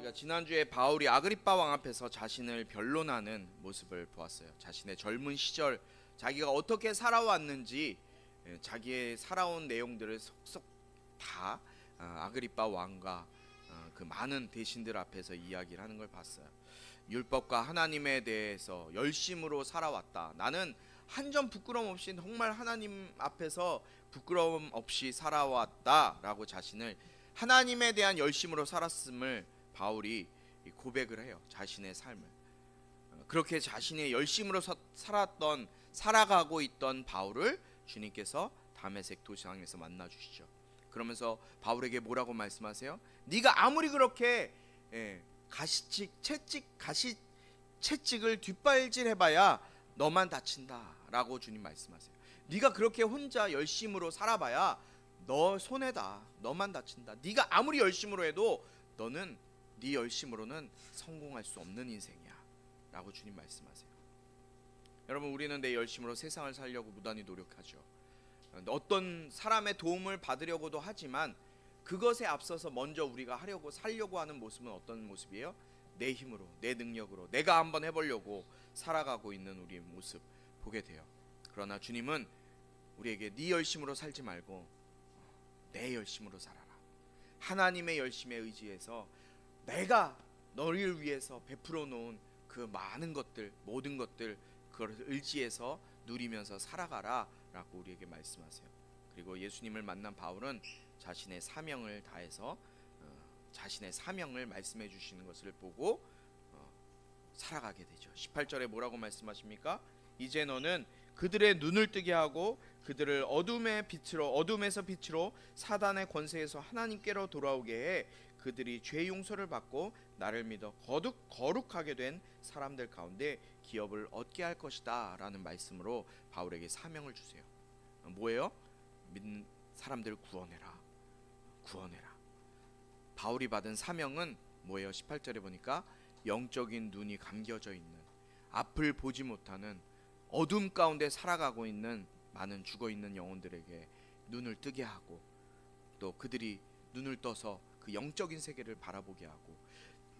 우리가 지난주에 바울이 아그리빠 왕 앞에서 자신을 변론하는 모습을 보았어요. 자신의 젊은 시절 자기가 어떻게 살아왔는지 자기의 살아온 내용들을 속속 다 아그리빠 왕과 그 많은 대신들 앞에서 이야기를 하는 걸 봤어요. 율법과 하나님에 대해서 열심으로 살아왔다. 나는 한 점 부끄러움 없이 정말 하나님 앞에서 부끄러움 없이 살아왔다라고 자신을 하나님에 대한 열심으로 살았음을 바울이 고백을 해요. 자신의 삶을. 그렇게 자신의 열심으로 살아가고 있던 바울을 주님께서 다메섹 도상에서 만나 주시죠. 그러면서 바울에게 뭐라고 말씀하세요? 네가 아무리 그렇게 채찍을 뒷발질 해봐야 너만 다친다라고 주님 말씀하세요. 네가 그렇게 혼자 열심으로 살아봐야 너 손해다. 너만 다친다. 네가 아무리 열심으로 해도 너는 네 열심으로는 성공할 수 없는 인생이야 라고 주님 말씀하세요. 여러분, 우리는 내 열심으로 세상을 살려고 무단히 노력하죠. 어떤 사람의 도움을 받으려고도 하지만 그것에 앞서서 먼저 우리가 살려고 하는 모습은 어떤 모습이에요? 내 힘으로, 내 능력으로 내가 한번 해보려고 살아가고 있는 우리의 모습 보게 돼요. 그러나 주님은 우리에게 네 열심으로 살지 말고 내 열심으로 살아라. 하나님의 열심에 의지해서 내가 너를 위해서 베풀어 놓은 그 많은 것들, 모든 것들, 그걸 의지해서 누리면서 살아가라 라고 우리에게 말씀하세요. 그리고 예수님을 만난 바울은 자신의 사명을 다해서 자신의 사명을 말씀해 주시는 것을 보고 살아가게 되죠. 18절에 뭐라고 말씀하십니까? 이제 너는 그들의 눈을 뜨게 하고 그들을 어둠에서 빛으로 사단의 권세에서 하나님께로 돌아오게 해 그들이 죄 용서를 받고 나를 믿어 거룩하게 된 사람들 가운데 기업을 얻게 할 것이다 라는 말씀으로 바울에게 사명을 주세요. 뭐예요? 믿는 사람들을 구원해라. 바울이 받은 사명은 뭐예요? 18절에 보니까 영적인 눈이 감겨져 있는, 앞을 보지 못하는 어둠 가운데 살아가고 있는 많은 죽어있는 영혼들에게 눈을 뜨게 하고, 또 그들이 눈을 떠서 그 영적인 세계를 바라보게 하고,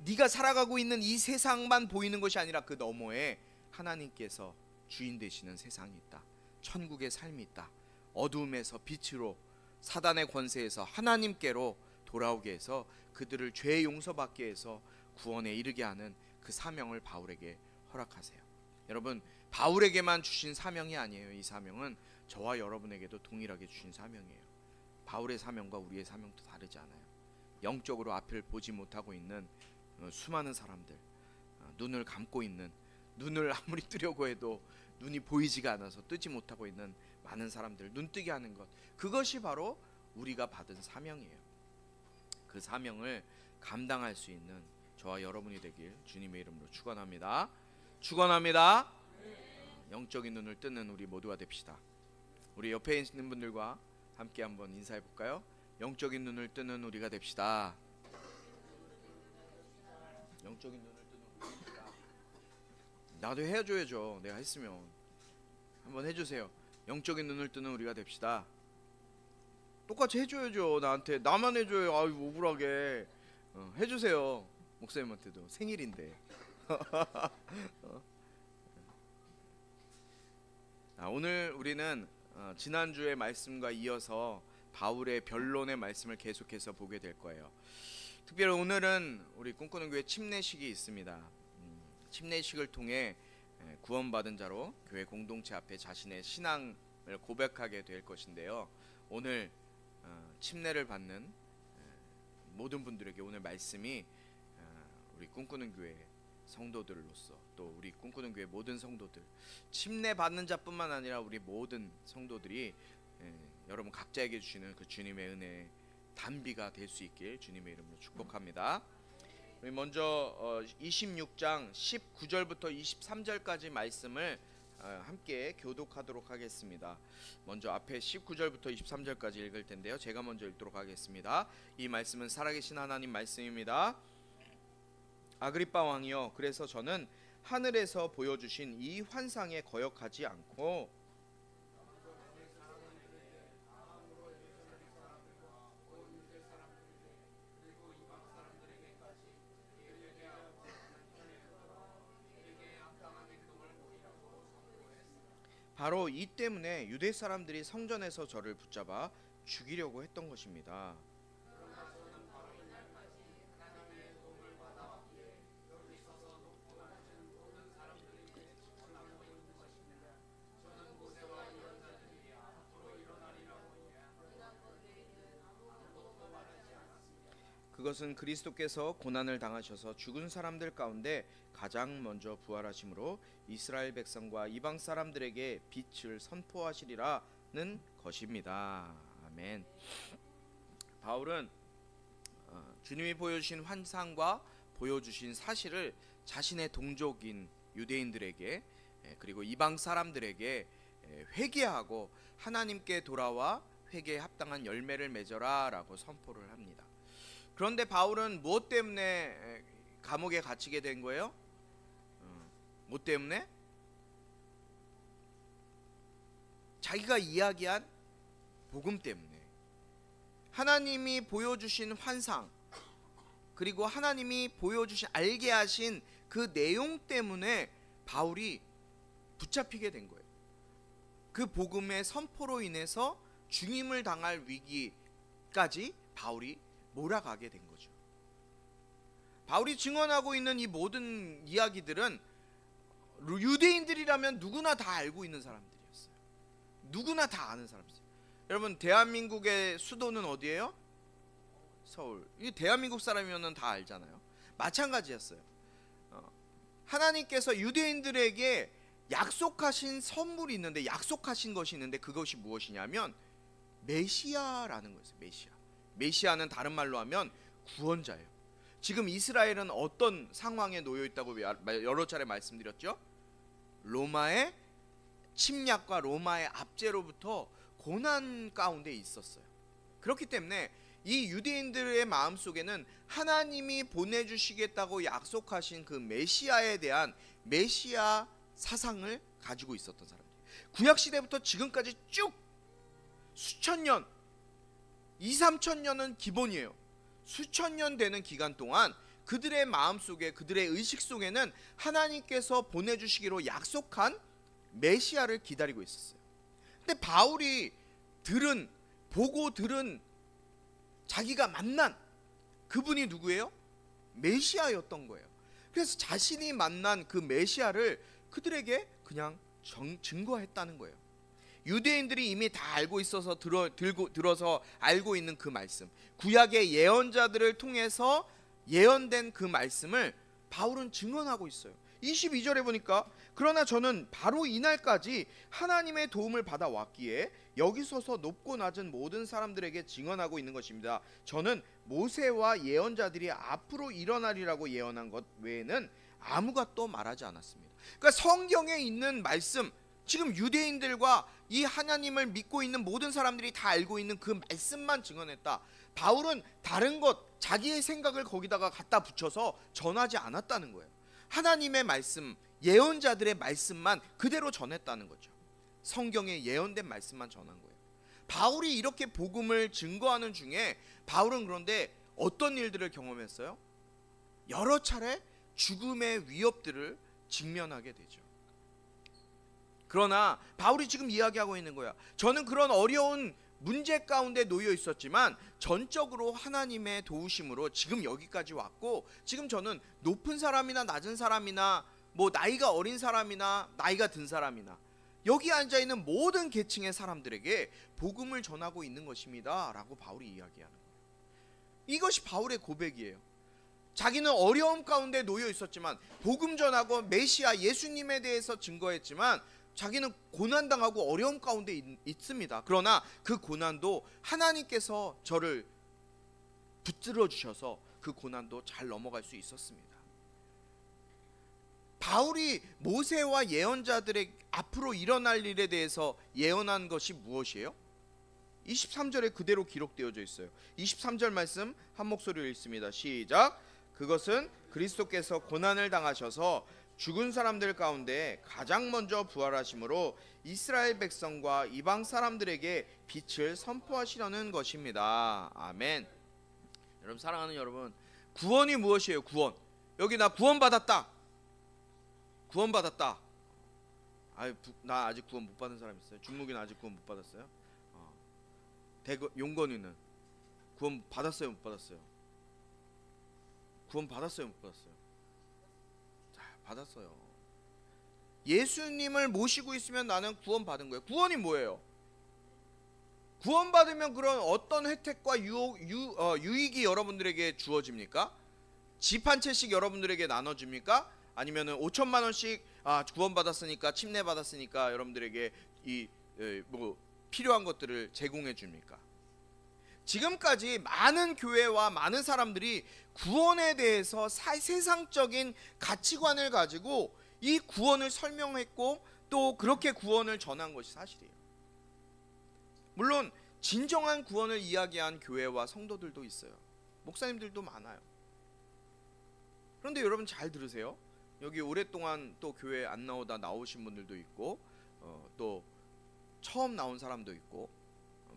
네가 살아가고 있는 이 세상만 보이는 것이 아니라 그 너머에 하나님께서 주인 되시는 세상이 있다. 천국의 삶이 있다. 어둠에서 빛으로, 사단의 권세에서 하나님께로 돌아오게 해서 그들을 죄 용서받게 해서 구원에 이르게 하는 그 사명을 바울에게 허락하세요. 여러분, 바울에게만 주신 사명이 아니에요. 이 사명은 저와 여러분에게도 동일하게 주신 사명이에요. 바울의 사명과 우리의 사명도 다르지 않아요. 영적으로 앞을 보지 못하고 있는 수많은 사람들, 눈을 감고 있는, 눈을 아무리 뜨려고 해도 눈이 보이지가 않아서 뜨지 못하고 있는 많은 사람들 눈뜨게 하는 것, 그것이 바로 우리가 받은 사명이에요. 그 사명을 감당할 수 있는 저와 여러분이 되길 주님의 이름으로 축원합니다. 영적인 눈을 뜨는 우리 모두가 됩시다. 우리 옆에 있는 분들과 함께 한번 인사해 볼까요? 영적인 눈을 뜨는 우리가 됩시다. 영적인 눈을 뜨는 우리가 됩시다. 나도 해줘야죠. 내가 했으면 한번 해주세요. 영적인 눈을 뜨는 우리가 됩시다. 똑같이 해줘야죠. 나만 해줘요. 아유, 억울하게. 해주세요. 목사님한테도 생일인데. 오늘 우리는 지난주의 말씀과 이어서 바울의 변론의 말씀을 계속해서 보게 될 거예요. 특별히 오늘은 우리 꿈꾸는 교회 침례식이 있습니다. 침례식을 통해 구원받은 자로 교회 공동체 앞에 자신의 신앙을 고백하게 될 것인데요. 오늘 침례를 받는 모든 분들에게 오늘 말씀이 우리 꿈꾸는 교회 성도들로서, 또 우리 꿈꾸는 교회 모든 성도들, 침례 받는 자뿐만 아니라 우리 모든 성도들이 여러분 각자에게 주시는 그 주님의 은혜 단비가 될 수 있길 주님의 이름으로 축복합니다. 우리 먼저 26장 19절부터 23절까지 말씀을 함께 교독하도록 하겠습니다. 먼저 앞에 19절부터 23절까지 읽을 텐데요. 제가 먼저 읽도록 하겠습니다. 이 말씀은 살아계신 하나님 말씀입니다. 아그리빠 왕이여, 그래서 저는 하늘에서 보여주신 이 환상에 거역하지 않고 바로 이 때문에 유대 사람들이 성전에서 저를 붙잡아 죽이려고 했던 것입니다. 그것은 그리스도께서 고난을 당하셔서 죽은 사람들 가운데 가장 먼저 부활하심으로 이스라엘 백성과 이방 사람들에게 빛을 선포하시리라는 것입니다. 아멘. 바울은 주님이 보여주신 환상과 보여주신 사실을 자신의 동족인 유대인들에게 그리고 이방 사람들에게 회개하고 하나님께 돌아와 회개에 합당한 열매를 맺어라 라고 선포를 합니다. 그런데 바울은 무엇 때문에 감옥에 갇히게 된 거예요? 뭐 때문에? 자기가 이야기한 복음 때문에. 하나님이 보여주신 환상 그리고 하나님이 보여주신 알게 하신 그 내용 때문에 바울이 붙잡히게 된 거예요. 그 복음의 선포로 인해서 죽임을 당할 위기까지 바울이 몰아가게 된 거죠. 바울이 증언하고 있는 이 모든 이야기들은 유대인들이라면 누구나 다 알고 있는 사람들이었어요. 누구나 다 아는 사람이었어요. 여러분, 대한민국의 수도는 어디예요? 서울. 이 대한민국 사람이면 다 알잖아요. 마찬가지였어요. 하나님께서 유대인들에게 약속하신 선물이 있는데, 약속하신 것이 있는데, 그것이 무엇이냐면 메시아라는 거였어요. 메시아는 다른 말로 하면 구원자예요. 지금 이스라엘은 어떤 상황에 놓여 있다고 여러 차례 말씀드렸죠? 로마의 침략과 로마의 압제로부터 고난 가운데 있었어요. 그렇기 때문에 이 유대인들의 마음속에는 하나님이 보내주시겠다고 약속하신 그 메시아에 대한 메시아 사상을 가지고 있었던 사람들. 구약시대부터 지금까지 쭉 수천 년, 2~3천 년은 기본이에요. 수천 년 되는 기간 동안 그들의 마음속에, 그들의 의식 속에는 하나님께서 보내주시기로 약속한 메시아를 기다리고 있었어요. 근데 바울이 보고 들은 자기가 만난 그분이 누구예요? 메시아였던 거예요. 그래서 자신이 만난 그 메시아를 그들에게 그냥 증거했다는 거예요. 유대인들이 이미 다 알고 있어서 들어서 알고 있는 그 말씀, 구약의 예언자들을 통해서 예언된 그 말씀을 바울은 증언하고 있어요. 22절에 보니까 그러나 저는 바로 이날까지 하나님의 도움을 받아왔기에 여기 서서 높고 낮은 모든 사람들에게 증언하고 있는 것입니다. 저는 모세와 예언자들이 앞으로 일어나리라고 예언한 것 외에는 아무것도 말하지 않았습니다. 그러니까 성경에 있는 말씀, 지금 유대인들과 이 하나님을 믿고 있는 모든 사람들이 다 알고 있는 그 말씀만 증언했다. 바울은 다른 것, 자기의 생각을 거기다가 갖다 붙여서 전하지 않았다는 거예요. 하나님의 말씀, 예언자들의 말씀만 그대로 전했다는 거죠. 성경에 예언된 말씀만 전한 거예요. 바울이 이렇게 복음을 증거하는 중에 바울은 그런데 어떤 일들을 경험했어요? 여러 차례 죽음의 위협들을 직면하게 되죠. 그러나 바울이 지금 이야기하고 있는 거야. 저는 그런 어려운 문제 가운데 놓여 있었지만 전적으로 하나님의 도우심으로 지금 여기까지 왔고, 지금 저는 높은 사람이나 낮은 사람이나 뭐 나이가 어린 사람이나 나이가 든 사람이나 여기 앉아있는 모든 계층의 사람들에게 복음을 전하고 있는 것입니다 라고 바울이 이야기하는 거예요. 이것이 바울의 고백이에요. 자기는 어려움 가운데 놓여 있었지만 복음 전하고 메시아 예수님에 대해서 증거했지만 자기는 고난당하고 어려움 가운데 있습니다. 그러나 그 고난도 하나님께서 저를 붙들어 주셔서 그 고난도 잘 넘어갈 수 있었습니다. 바울이 모세와 예언자들의 앞으로 일어날 일에 대해서 예언한 것이 무엇이에요? 23절에 그대로 기록되어져 있어요. 23절 말씀 한 목소리로 읽습니다. 시작. 그것은 그리스도께서 고난을 당하셔서 죽은 사람들 가운데 가장 먼저 부활하심으로 이스라엘 백성과 이방 사람들에게 빛을 선포하시려는 것입니다. 아멘. 여러분, 사랑하는 여러분, 구원이 무엇이에요? 구원. 여기 나 구원받았다. 구원받았다. 나 아직 구원 못 받은 사람 있어요? 준묵이는 아직 구원 못 받았어요? 용건이는 구원 받았어요? 못 받았어요? 구원 받았어요? 못 받았어요? 자, 받았어요. 예수님을 모시고 있으면 나는 구원 받은 거예요. 구원이 뭐예요? 구원 받으면 그런 어떤 혜택과 유익이 여러분들에게 주어집니까? 집 한 채씩 여러분들에게 나눠줍니까? 아니면은 5천만 원씩 구원 받았으니까, 침례 받았으니까 여러분들에게 뭐 필요한 것들을 제공해 줍니까? 지금까지 많은 교회와 많은 사람들이 구원에 대해서 세상적인 가치관을 가지고 이 구원을 설명했고 또 그렇게 구원을 전한 것이 사실이에요. 물론 진정한 구원을 이야기한 교회와 성도들도 있어요. 목사님들도 많아요. 그런데 여러분 잘 들으세요. 여기 오랫동안 또 교회 안 나오다 나오신 분들도 있고 또 처음 나온 사람도 있고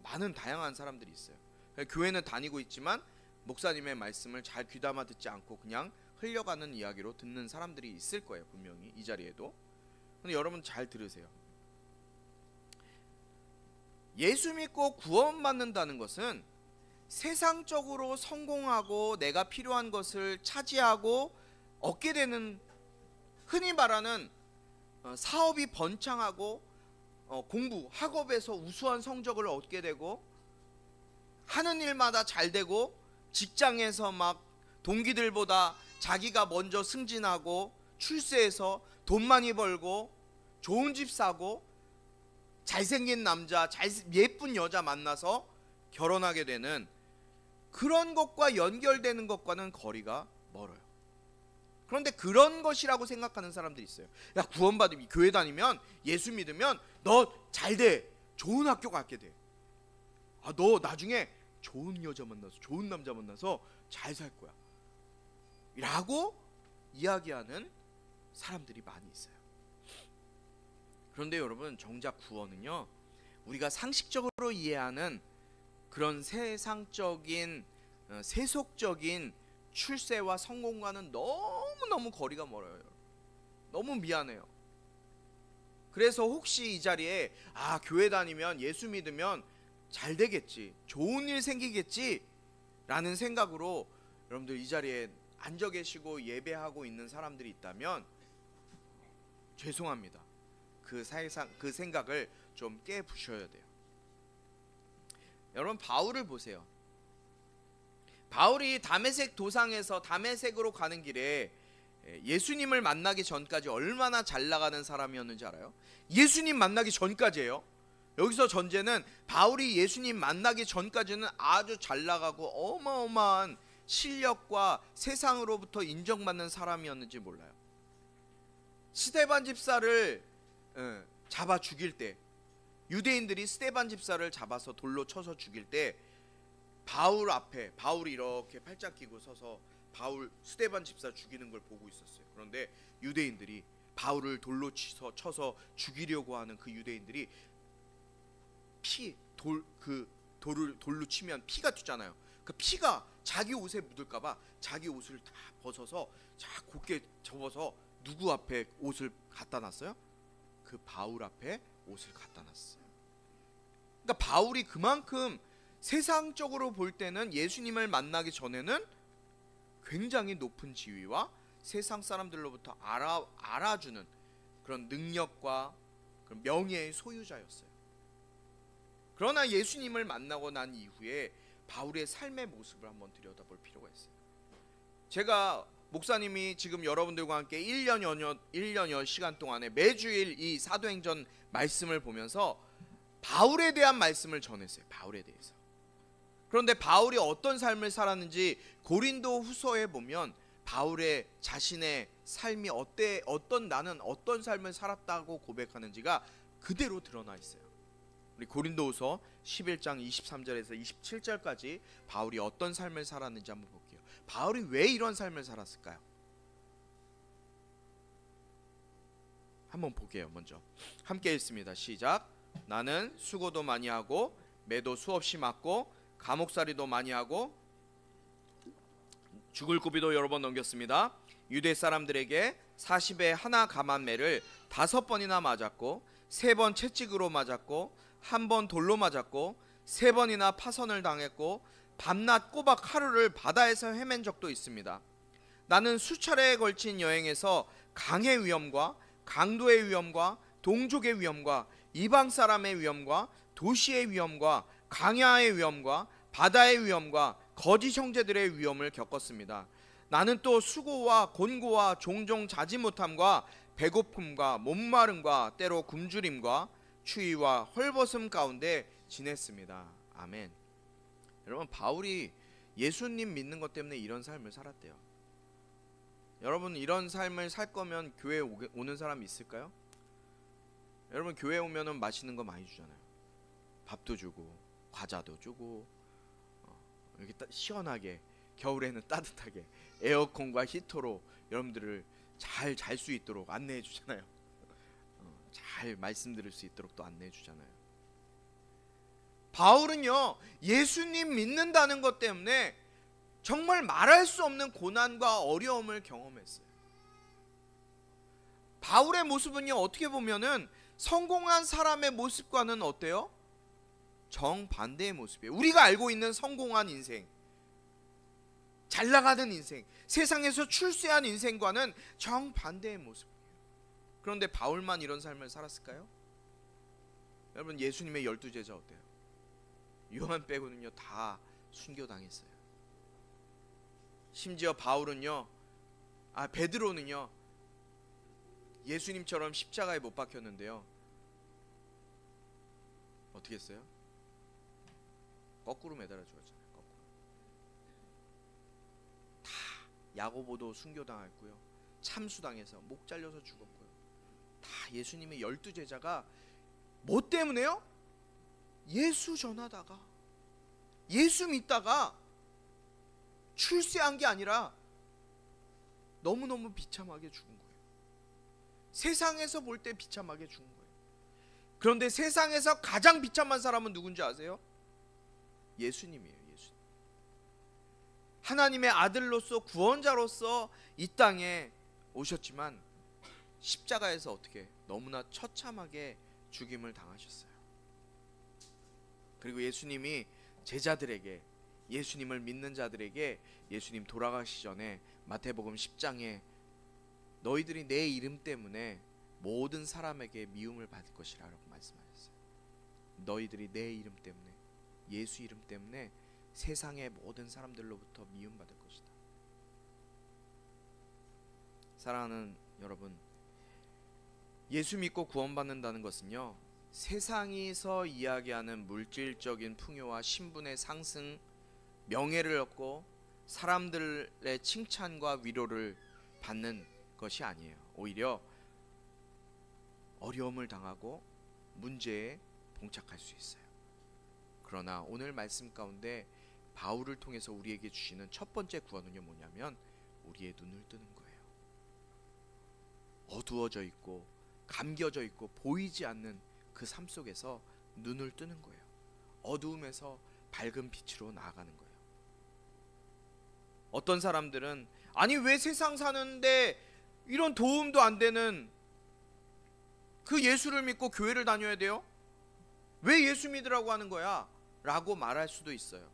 많은 다양한 사람들이 있어요. 교회는 다니고 있지만 목사님의 말씀을 잘 귀담아 듣지 않고 그냥 흘려가는 이야기로 듣는 사람들이 있을 거예요. 분명히 이 자리에도. 근데 여러분 잘 들으세요. 예수 믿고 구원받는다는 것은 세상적으로 성공하고 내가 필요한 것을 차지하고 얻게 되는, 흔히 말하는 사업이 번창하고 공부, 학업에서 우수한 성적을 얻게 되고 하는 일마다 잘 되고 직장에서 막 동기들보다 자기가 먼저 승진하고 출세해서 돈 많이 벌고 좋은 집 사고 잘생긴 남자, 예쁜 여자 만나서 결혼하게 되는 그런 것과 연결되는 것과는 거리가 멀어요. 그런데 그런 것이라고 생각하는 사람들이 있어요. 야, 구원받으면 교회 다니면 예수 믿으면 너 잘 돼. 좋은 학교 가게 돼. 너 나중에 좋은 여자 만나서 좋은 남자 만나서 잘 살 거야. 라고 이야기하는 사람들이 많이 있어요. 그런데 여러분 정작 구원은요, 우리가 상식적으로 이해하는 그런 세상적인 세속적인 출세와 성공과는 너무너무 거리가 멀어요. 너무 미안해요. 그래서 혹시 이 자리에 교회 다니면 예수 믿으면 잘 되겠지, 좋은 일 생기겠지 라는 생각으로 여러분들 이 자리에 앉아 계시고 예배하고 있는 사람들이 있다면 죄송합니다. 그 생각을 좀 깨부셔야 돼요. 여러분 바울을 보세요. 바울이 다메섹 도상에서 다메섹으로 가는 길에 예수님을 만나기 전까지 얼마나 잘 나가는 사람이었는지 알아요? 예수님 만나기 전까지예요. 여기서 전제는 바울이 예수님 만나기 전까지는 아주 잘 나가고 어마어마한 실력과 세상으로부터 인정받는 사람이었는지 몰라요. 스데반 집사를 잡아 죽일 때, 유대인들이 스데반 집사를 잡아서 돌로 쳐서 죽일 때 바울 앞에, 바울이 이렇게 팔짱 끼고 서서 스데반 집사 죽이는 걸 보고 있었어요. 그런데 유대인들이 바울을 돌로 쳐서 죽이려고 하는 그 유대인들이 돌로 치면 피가 튀잖아요. 그 피가 자기 옷에 묻을까봐 자기 옷을 다 벗어서 곱게 접어서 누구 앞에 옷을 갖다 놨어요? 그 바울 앞에 옷을 갖다 놨어요. 그러니까 바울이 그만큼 세상적으로 볼 때는 예수님을 만나기 전에는 굉장히 높은 지위와 세상 사람들로부터 알아주는 그런 능력과 그런 명예의 소유자였어요. 그러나 예수님을 만나고 난 이후에 바울의 삶의 모습을 한번 들여다볼 필요가 있어요. 제가 목사님이 지금 여러분들과 함께 1년여 시간 동안에 매주일 이 사도행전 말씀을 보면서 바울에 대한 말씀을 전했어요. 바울에 대해서. 그런데 바울이 어떤 삶을 살았는지 고린도 후서에 보면 바울의 자신의 삶이 나는 어떤 삶을 살았다고 고백하는지가 그대로 드러나 있어요. 우리 고린도후서 11장 23절에서 27절까지 바울이 어떤 삶을 살았는지 한번 볼게요. 바울이 왜 이런 삶을 살았을까요? 한번 볼게요. 먼저 함께 읽습니다. 시작. 나는 수고도 많이 하고 매도 수없이 맞고 감옥살이도 많이 하고 죽을 고비도 여러 번 넘겼습니다. 유대 사람들에게 40에 하나 감한 매를 5번이나 맞았고, 3번 채찍으로 맞았고, 1번 돌로 맞았고, 3번이나 파선을 당했고, 밤낮 꼬박 하루를 바다에서 헤맨 적도 있습니다. 나는 수차례에 걸친 여행에서 강의 위험과 강도의 위험과 동족의 위험과 이방 사람의 위험과 도시의 위험과 강야의 위험과 바다의 위험과 거짓 형제들의 위험을 겪었습니다. 나는 또 수고와 곤고와 종종 자지 못함과 배고픔과 목마름과 때로 굶주림과 추위와 헐벗음 가운데 지냈습니다. 아멘. 여러분, 바울이 예수님 믿는 것 때문에 이런 삶을 살았대요. 여러분, 이런 삶을 살 거면 교회에 오는 사람이 있을까요? 여러분, 교회 오면은 맛있는 거 많이 주잖아요. 밥도 주고 과자도 주고, 이렇게 시원하게, 겨울에는 따뜻하게 에어컨과 히터로 여러분들을 잘 잘 수 있도록 안내해 주잖아요. 잘 말씀 들을 수 있도록 또 안내해 주잖아요. 바울은요, 예수님 믿는다는 것 때문에 정말 말할 수 없는 고난과 어려움을 경험했어요. 바울의 모습은요, 어떻게 보면은 성공한 사람의 모습과는 어때요? 정반대의 모습이에요. 우리가 알고 있는 성공한 인생, 잘 나가는 인생, 세상에서 출세한 인생과는 정반대의 모습이에요. 그런데 바울만 이런 삶을 살았을까요? 여러분, 예수님의 12제자 어때요? 요한 빼고는요 다 순교당했어요. 심지어 바울은요, 베드로는요, 예수님처럼 십자가에 못 박혔는데요, 어떻게 했어요? 거꾸로 매달아 죽었잖아요. 거꾸로. 다 야고보도 순교당했고요, 참수당해서 목 잘려서 죽었고요. 다 예수님의 12제자가 뭐 때문에요? 예수 전하다가, 예수 믿다가 출세한 게 아니라 너무너무 비참하게 죽은 거예요. 세상에서 볼 때 비참하게 죽은 거예요. 그런데 세상에서 가장 비참한 사람은 누군지 아세요? 예수님이에요. 예수님. 하나님의 아들로서, 구원자로서 이 땅에 오셨지만 십자가에서 어떻게 너무나 처참하게 죽임을 당하셨어요. 그리고 예수님이 제자들에게, 예수님을 믿는 자들에게, 예수님 돌아가시 전에 마태복음 10장에 너희들이 내 이름 때문에 모든 사람에게 미움을 받을 것이라 라고 말씀하셨어요. 너희들이 내 이름 때문에, 예수 이름 때문에 세상의 모든 사람들로부터 미움받을 것이다. 사랑하는 여러분, 예수 믿고 구원받는다는 것은요, 세상에서 이야기하는 물질적인 풍요와 신분의 상승, 명예를 얻고 사람들의 칭찬과 위로를 받는 것이 아니에요. 오히려 어려움을 당하고 문제에 봉착할 수 있어요. 그러나 오늘 말씀 가운데 바울을 통해서 우리에게 주시는 첫 번째 구원은요, 뭐냐면 우리의 눈을 뜨는 거예요. 어두워져 있고 감겨져 있고 보이지 않는 그 삶 속에서 눈을 뜨는 거예요. 어두움에서 밝은 빛으로 나아가는 거예요. 어떤 사람들은 아니 왜 세상 사는데 이런 도움도 안 되는 그 예수를 믿고 교회를 다녀야 돼요? 왜 예수 믿으라고 하는 거야? 라고 말할 수도 있어요.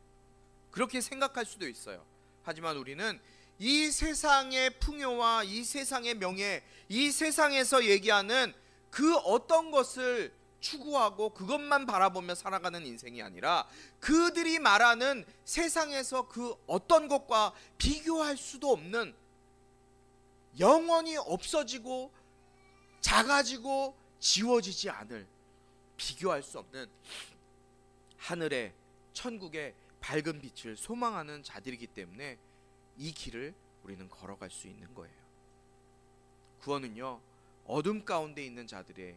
그렇게 생각할 수도 있어요. 하지만 우리는 이 세상의 풍요와 이 세상의 명예, 이 세상에서 얘기하는 그 어떤 것을 추구하고 그것만 바라보며 살아가는 인생이 아니라 그들이 말하는 세상에서 그 어떤 것과 비교할 수도 없는, 영원히 없어지고 작아지고 지워지지 않을, 비교할 수 없는 하늘의 천국의 밝은 빛을 소망하는 자들이기 때문에 이 길을 우리는 걸어갈 수 있는 거예요. 구원은요, 어둠 가운데 있는 자들의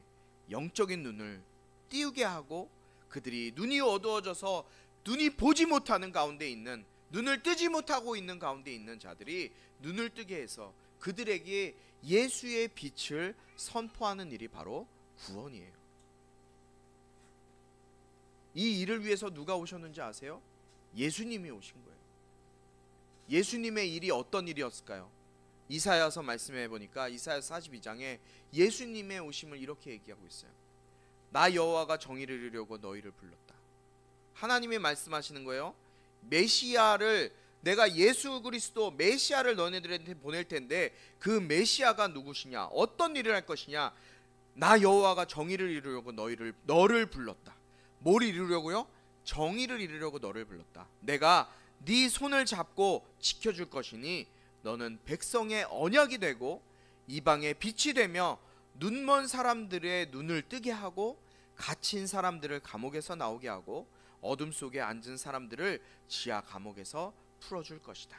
영적인 눈을 띄우게 하고 그들이 눈이 어두워져서 눈이 보지 못하는 가운데 있는, 눈을 뜨지 못하고 있는 가운데 있는 자들이 눈을 뜨게 해서 그들에게 예수의 빛을 선포하는 일이 바로 구원이에요. 이 일을 위해서 누가 오셨는지 아세요? 예수님이 오신 거예요. 예수님의 일이 어떤 일이었을까요? 이사야서 말씀해 보니까 이사야서 42장에 예수님의 오심을 이렇게 얘기하고 있어요. 나 여호와가 정의를 이루려고 너희를 불렀다. 하나님이 말씀하시는 거예요. 메시아를, 내가 예수 그리스도 메시아를 너네들한테 보낼 텐데 그 메시아가 누구시냐, 어떤 일을 할 것이냐. 나 여호와가 정의를 이루려고 너를 불렀다. 뭘 이루려고요? 정의를 이루려고 너를 불렀다. 내가 네 손을 잡고 지켜줄 것이니 너는 백성의 언약이 되고 이방의 빛이 되며 눈먼 사람들의 눈을 뜨게 하고 갇힌 사람들을 감옥에서 나오게 하고 어둠 속에 앉은 사람들을 지하 감옥에서 풀어줄 것이다.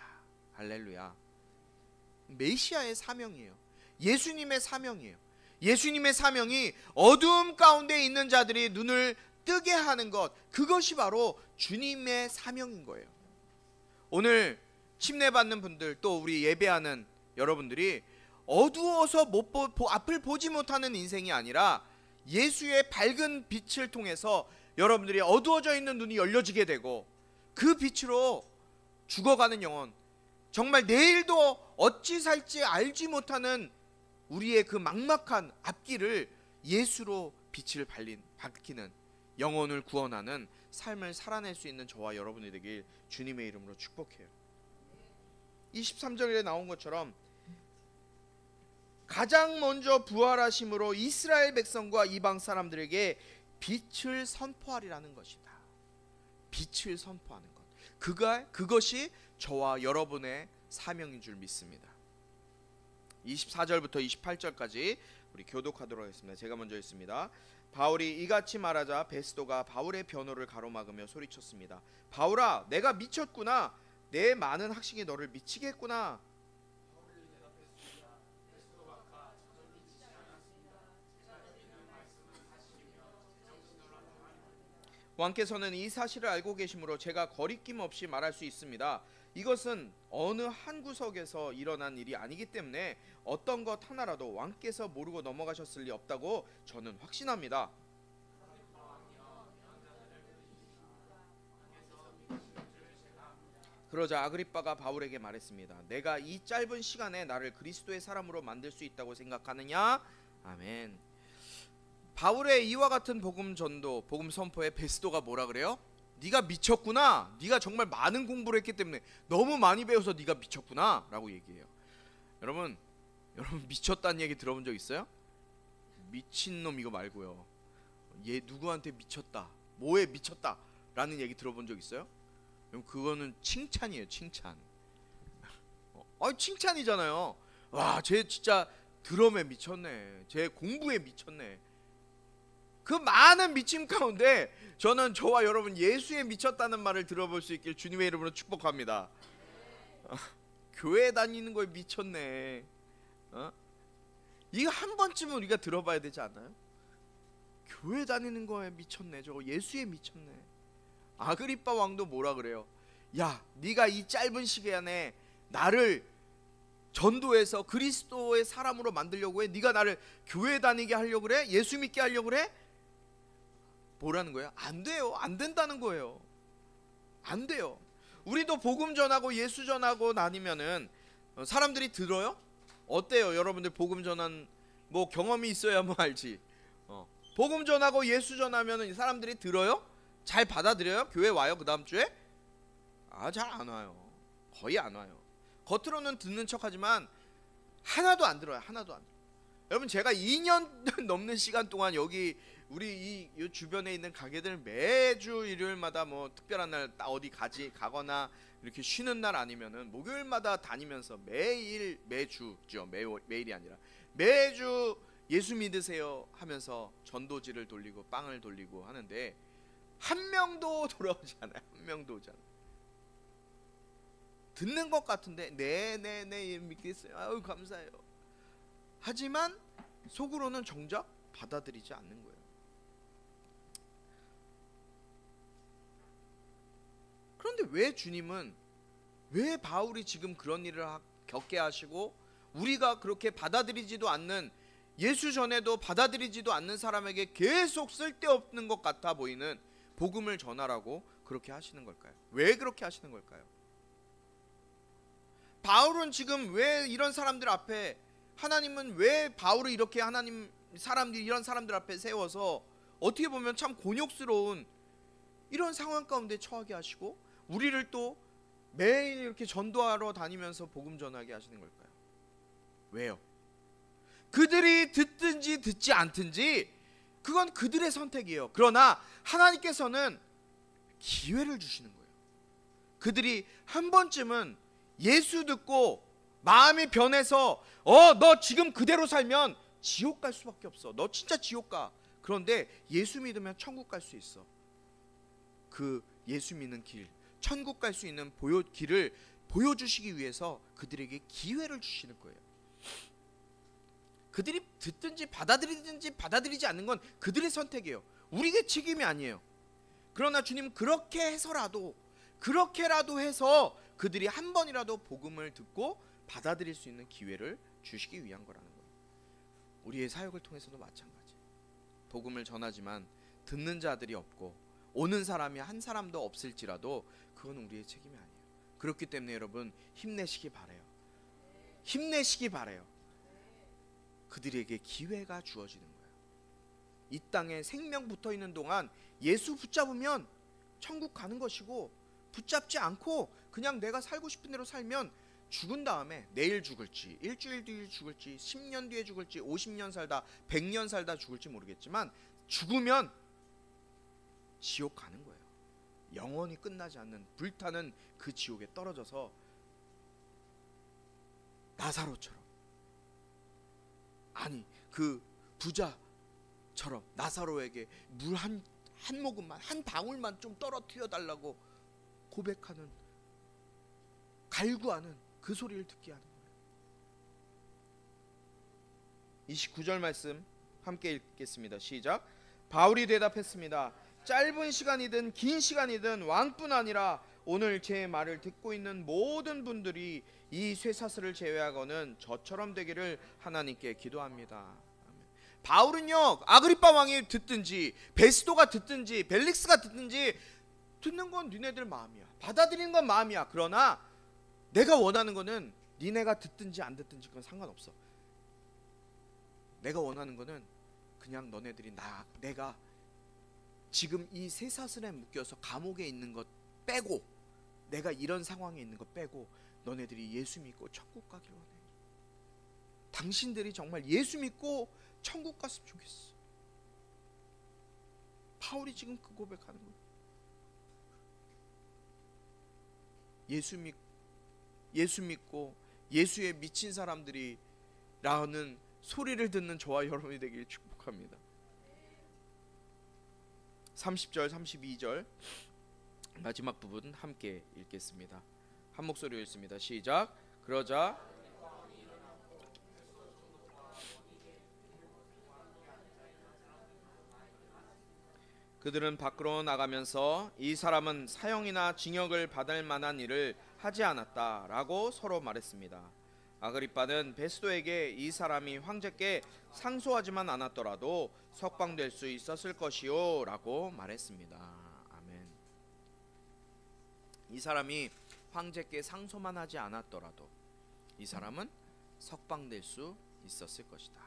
할렐루야. 메시아의 사명이에요. 예수님의 사명이에요. 예수님의 사명이 어두움 가운데 있는 자들이 눈을 뜨게 하는 것, 그것이 바로 주님의 사명인 거예요. 오늘 침례받는 분들, 또 우리 예배하는 여러분들이 어두워서 앞을 보지 못하는 인생이 아니라 예수의 밝은 빛을 통해서 여러분들이 어두워져 있는 눈이 열려지게 되고 그 빛으로 죽어가는 영혼, 정말 내일도 어찌 살지 알지 못하는 우리의 그 막막한 앞길을 예수로 빛을 밝히는, 영혼을 구원하는 삶을 살아낼 수 있는 저와 여러분이 되길 주님의 이름으로 축복해요. 23절에 나온 것처럼 가장 먼저 부활하심으로 이스라엘 백성과 이방 사람들에게 빛을 선포하리라는 것이다. 빛을 선포하는 것, 그것이 저와 여러분의 사명인 줄 믿습니다. 24절부터 28절까지 우리 교독하도록 하겠습니다. 제가 먼저 읽습니다. 바울이 이같이 말하자 베스도가 바울의 변호를 가로막으며 소리쳤습니다. 바울아, 내가 미쳤구나. 내 많은 학식이 너를 미치겠구나. 왕께서는 이 사실을 알고 계시므로 제가 거리낌 없이 말할 수 있습니다. 이것은 어느 한 구석에서 일어난 일이 아니기 때문에 어떤 것 하나라도 왕께서 모르고 넘어가셨을 리 없다고 저는 확신합니다. 그러자 아그리빠가 바울에게 말했습니다. 내가 이 짧은 시간에 나를 그리스도의 사람으로 만들 수 있다고 생각하느냐? 아멘. 바울의 이와 같은 복음 전도, 복음 선포에 베스도가 뭐라 그래요? 네가 미쳤구나. 네가 정말 많은 공부를 했기 때문에 너무 많이 배워서 네가 미쳤구나 라고 얘기해요. 여러분 미쳤다는 얘기 들어본 적 있어요? 미친놈 이거 말고요. 얘 누구한테 미쳤다, 뭐에 미쳤다 라는 얘기 들어본 적 있어요? 그거는 칭찬이에요. 칭찬. 칭찬이잖아요. 와, 쟤 진짜 드럼에 미쳤네, 쟤 공부에 미쳤네. 그 많은 미침 가운데 저는 저와 여러분 예수에 미쳤다는 말을 들어볼 수 있길 주님의 이름으로 축복합니다. 교회 다니는 거에 미쳤네. 이거 한 번쯤은 우리가 들어봐야 되지 않나요? 교회 다니는 거에 미쳤네, 저거 예수에 미쳤네. 아그리빠 왕도 뭐라 그래요? 야, 네가 이 짧은 시간 안에 나를 전도해서 그리스도의 사람으로 만들려고 해? 네가 나를 교회 다니게 하려고 그래? 예수 믿게 하려고 그래? 뭐라는 거예요? 안 돼요. 안 된다는 거예요. 안 돼요. 우리도 복음 전하고 예수 전하고 다니면은 사람들이 들어요? 어때요? 여러분들 복음 전한 뭐 경험이 있어야 뭐 알지. 복음 전하고 예수 전하면은 사람들이 들어요? 잘 받아들여요? 교회 와요? 그 다음 주에? 잘 안 와요. 거의 안 와요. 겉으로는 듣는 척하지만 하나도 안 들어요. 하나도 안 들어요. 여러분, 제가 2년 넘는 시간 동안 여기 우리 이 주변에 있는 가게들 매주 일요일마다 뭐 특별한 날 어디 가거나 이렇게 쉬는 날 아니면은 목요일마다 다니면서 매주죠. 매일이 아니라 매주 예수 믿으세요 하면서 전도지를 돌리고 빵을 돌리고 하는데 한 명도 돌아오지 않아요. 한 명도 오지 않아요. 듣는 것 같은데 네네네 믿겠어요. 아유 감사해요. 하지만 속으로는 정작 받아들이지 않는 거예요. 그런데 왜 주님은, 왜 바울이 지금 그런 일을 겪게 하시고 우리가 그렇게 받아들이지도 않는, 예수 전에도 받아들이지도 않는 사람에게 계속 쓸데없는 것 같아 보이는 복음을 전하라고 그렇게 하시는 걸까요? 왜 그렇게 하시는 걸까요? 바울은 지금 왜 이런 사람들 앞에, 하나님은 왜 바울을 이렇게 하나님 사람들이 이런 사람들 앞에 세워서 어떻게 보면 참 곤욕스러운 이런 상황 가운데 처하게 하시고 우리를 또 매일 이렇게 전도하러 다니면서 복음 전하게 하시는 걸까요? 왜요? 그들이 듣든지 듣지 않든지 그건 그들의 선택이에요. 그러나 하나님께서는 기회를 주시는 거예요. 그들이 한 번쯤은 예수 듣고 마음이 변해서 너 지금 그대로 살면 지옥 갈 수밖에 없어. 너 진짜 지옥 가. 그런데 예수 믿으면 천국 갈 수 있어. 그 예수 믿는 길, 천국 갈 수 있는 길을 보여주시기 위해서 그들에게 기회를 주시는 거예요. 그들이 듣든지 받아들이든지 받아들이지 않는 건 그들의 선택이에요. 우리의 책임이 아니에요. 그러나 주님 그렇게 해서라도, 그렇게라도 해서 그들이 한 번이라도 복음을 듣고 받아들일 수 있는 기회를 주시기 위한 거라는 거예요. 우리의 사역을 통해서도 마찬가지. 복음을 전하지만 듣는 자들이 없고 오는 사람이 한 사람도 없을지라도 그건 우리의 책임이 아니에요. 그렇기 때문에 여러분 힘내시기 바라요. 힘내시기 바라요. 그들에게 기회가 주어지는 거예요. 이 땅에 생명 붙어 있는 동안 예수 붙잡으면 천국 가는 것이고, 붙잡지 않고 그냥 내가 살고 싶은 대로 살면 죽은 다음에 내일 죽을지, 일주일 뒤에 죽을지, 10년 뒤에 죽을지, 50년 살다 100년 살다 죽을지 모르겠지만 죽으면 지옥 가는 거예요. 영원히 끝나지 않는 불타는 그 지옥에 떨어져서 나사로처럼, 아니 그 부자처럼 나사로에게 물 한 모금만, 한 방울만 좀 떨어뜨려 달라고 고백하는, 갈구하는 그 소리를 듣게 하는 거예요. 29절 말씀 함께 읽겠습니다. 시작. 바울이 대답했습니다. 짧은 시간이든 긴 시간이든 왕뿐 아니라 오늘 제 말을 듣고 있는 모든 분들이 이 쇠사슬을 제외하고는 저처럼 되기를 하나님께 기도합니다. 바울은요, 아그리빠 왕이 듣든지 베스도가 듣든지 벨릭스가 듣든지 듣는 건 니네들 마음이야. 받아들이는 건 마음이야. 그러나 내가 원하는 거는 니네가 듣든지 안 듣든지 그건 상관없어. 내가 원하는 거는 그냥 너네들이 내가 지금 이 쇠사슬에 묶여서 감옥에 있는 것 빼고, 내가 이런 상황에 있는 것 빼고 너네들이 예수 믿고 천국 가길 원해. 당신들이 정말 예수 믿고 천국 갔으면 좋겠어. 바울이 지금 그 고백하는 거예요. 예수 믿고 예수에 미친 사람들이 라는 소리를 듣는 저와 여러분이 되길 축복합니다. 30절 32절 마지막 부분 함께 읽겠습니다. 한 목소리로 읽습니다. 시작. 그러자 그들은 밖으로 나가면서 이 사람은 사형이나 징역을 받을 만한 일을 하지 않았다라고 서로 말했습니다. 아그리빠는 베스도에게 이 사람이 황제께 상소하지만 않았더라도 석방될 수 있었을 것이요 라고 말했습니다. 아멘. 이 사람이 황제께 상소만 하지 않았더라도 이 사람은 석방될 수 있었을 것이다.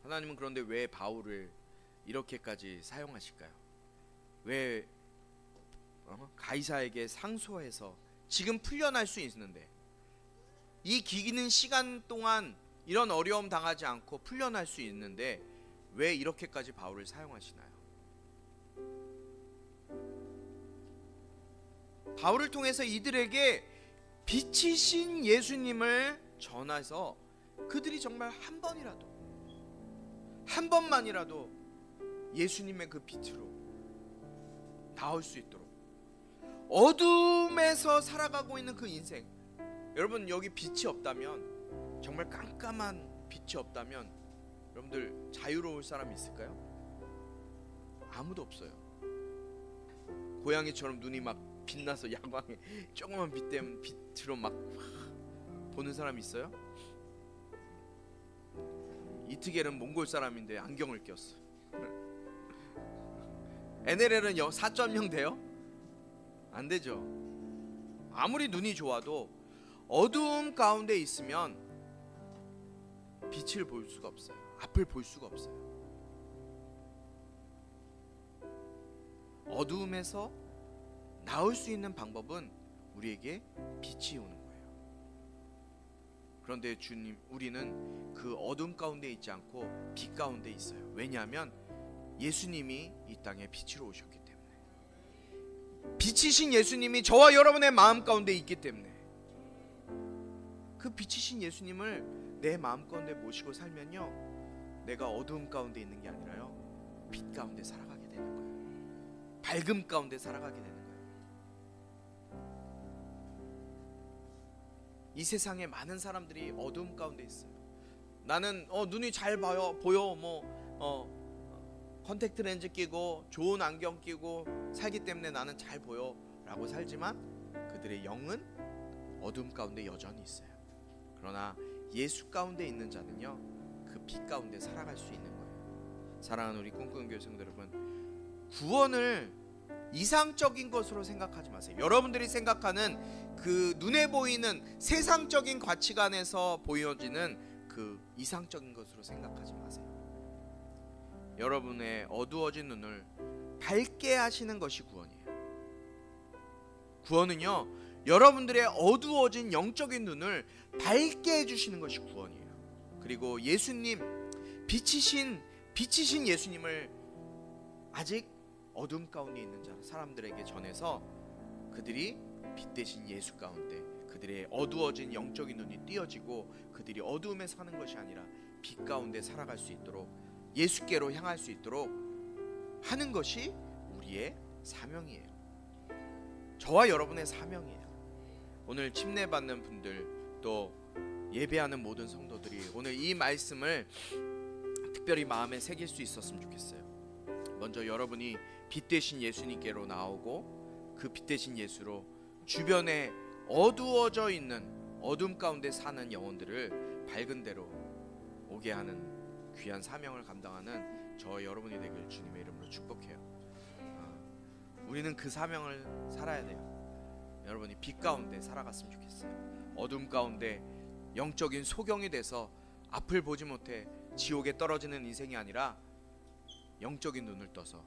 하나님은 그런데 왜 바울을 이렇게까지 사용하실까요? 왜 가이사에게 상소해서 지금 풀려날 수 있는데, 이 기기는 시간 동안 이런 어려움 당하지 않고 풀려날 수 있는데 왜 이렇게까지 바울을 사용하시나요? 바울을 통해서 이들에게 빛이신 예수님을 전해서 그들이 정말 한 번만이라도 예수님의 그 빛으로 나올 수 있도록, 어둠에서 살아가고 있는 그 인생, 여러분 여기 빛이 없다면, 정말 깜깜한 빛이 없다면 여러분들 자유로울 사람이 있을까요? 아무도 없어요. 고양이처럼 눈이 막 빛나서 야광에 조그만 빛 때문에 빛으로 막 보는 사람이 있어요? 이트겔은 몽골 사람인데 안경을 꼈어. NLL은 4.0 돼요? 안 되죠. 아무리 눈이 좋아도 어두움 가운데 있으면 빛을 볼 수가 없어요. 앞을 볼 수가 없어요. 어두움에서 나올 수 있는 방법은 우리에게 빛이 오는 거예요. 그런데 주님, 우리는 그 어둠 가운데 있지 않고 빛 가운데 있어요. 왜냐하면 예수님이 이 땅에 빛으로 오셨기 때문에. 빛이신 예수님이 저와 여러분의 마음 가운데 있기 때문에 그 빛이신 예수님을 내 마음 가운데 모시고 살면요, 내가 어두움 가운데 있는 게 아니라요, 빛 가운데 살아가게 되는 거예요. 밝음 가운데 살아가게 되는 거예요. 이 세상에 많은 사람들이 어두움 가운데 있어요. 나는 눈이 잘 보여, 컨택트 렌즈 끼고 좋은 안경 끼고 살기 때문에 나는 잘 보여 라고 살지만 그들의 영은 어둠 가운데 여전히 있어요. 그러나 예수 가운데 있는 자는요, 그 빛 가운데 살아갈 수 있는 거예요. 사랑하는 우리 꿈꾸는 교회 성도 여러분, 구원을 이상적인 것으로 생각하지 마세요. 여러분들이 생각하는 그 눈에 보이는 세상적인 가치관에서 보여지는 그 이상적인 것으로 생각하지 마세요. 여러분의 어두워진 눈을 밝게 하시는 것이 구원이에요. 구원은요, 여러분들의 어두워진 영적인 눈을 밝게 해주시는 것이 구원이에요. 그리고 예수님, 빛이신 예수님을 아직 어둠 가운데 있는 사람들에게 전해서 그들이 빛 대신 예수 가운데 그들의 어두워진 영적인 눈이 띄어지고 그들이 어두움에 사는 것이 아니라 빛 가운데 살아갈 수 있도록, 예수께로 향할 수 있도록 하는 것이 우리의 사명이에요. 저와 여러분의 사명이에요. 오늘 침례받는 분들, 또 예배하는 모든 성도들이 오늘 이 말씀을 특별히 마음에 새길 수 있었으면 좋겠어요. 먼저 여러분이 빛 대신 예수님께로 나오고 그 빛 대신 예수로 주변에 어두워져 있는 어둠 가운데 사는 영혼들을 밝은 데로 오게 하는 귀한 사명을 감당하는 저 여러분이 되길 주님의 이름으로 축복해요. 우리는 그 사명을 살아야 돼요. 여러분이 빛 가운데 살아갔으면 좋겠어요. 어둠 가운데 영적인 소경이 돼서 앞을 보지 못해 지옥에 떨어지는 인생이 아니라 영적인 눈을 떠서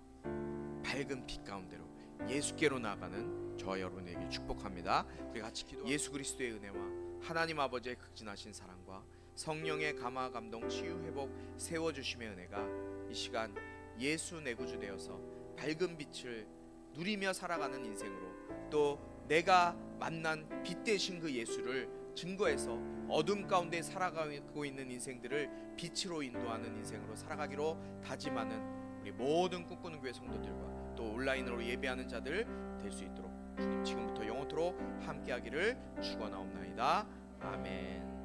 밝은 빛 가운데로 예수께로 나아가는 저와 여러분에게 축복합니다. 우리 같이 기도. 예수 그리스도의 은혜와 하나님 아버지의 극진하신 사랑과 성령의 감화 감동 치유 회복 세워주심의 은혜가 이 시간 예수 내 구주 되어서 밝은 빛을 누리며 살아가는 인생으로, 또 내가 만난 빛 되신 그 예수를 증거해서 어둠 가운데 살아가고 있는 인생들을 빛으로 인도하는 인생으로 살아가기로 다짐하는 우리 모든 꿈꾸는 교회 성도들과 또 온라인으로 예배하는 자들 될 수 있도록 주님 지금부터 영원토록 함께하기를 축원하옵나이다. 아멘.